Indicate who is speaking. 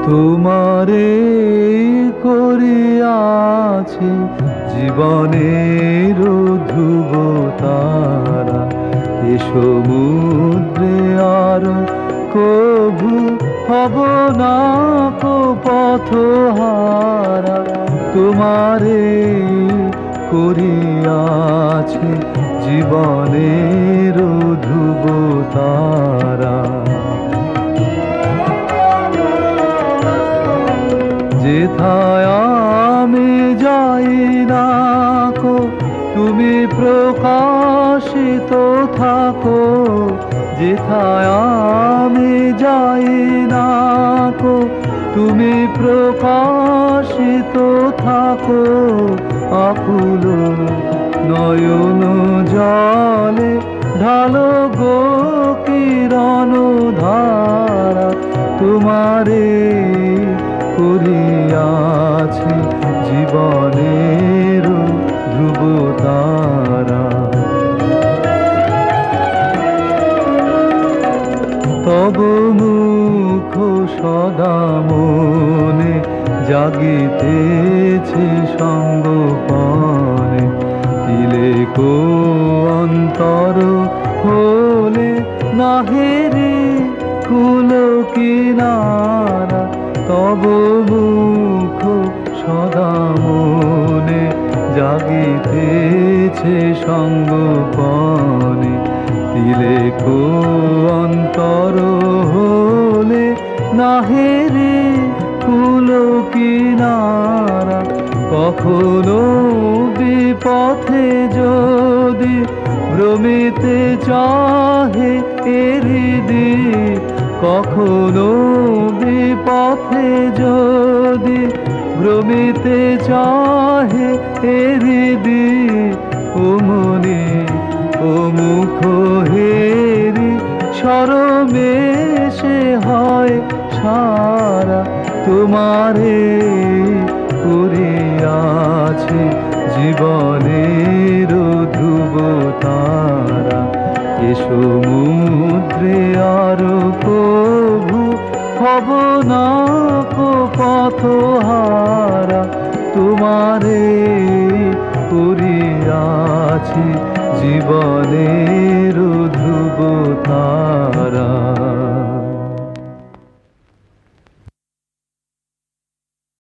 Speaker 1: তোমারে করিয়াছি জীবনের ধ্রুব তারা, এ সমুদ্রে আর কভু হব না কো পথহারা। তোমারে করিয়াছি জীবনের ধ্রুব তারা। যেথায় আমি যাই না কো তুমি প্রকাশিত থাকো, যেথায় আমি যাই না কো তুমি প্রকাশিত থাকো। আকুল নয়ন জলে ঢালো গো কিরণ ধারা, তোমারে করিয়াছি জীবনের ধ্রুব তারা। তব মুখ সদা মনে জাগিতেছে সঙ্গপনে, তিলেকো অন্তর হলে নাহেরে কুল কিনারা। তব মুখ সদা মনে জাগিতেছে সঙ্গপনে, তিলেকো অন্তর হলে নাহেরে কুল কিনারা। কখনো বিপথে যদি ভ্রমিতে চাহে হৃদি, কখনো বিপথে যদি ভ্রমিতে চাহে হৃদি, ও মনে ও মুখ হেরি সরমেশে হয় সারা। তোমারে করিয়াছি জীবনের ধ্রুব তারা, এ সমুদ্রে আর কভু হব না কো পথহারা। তোমারে করিয়াছি জীবনের ধ্রুব তারা।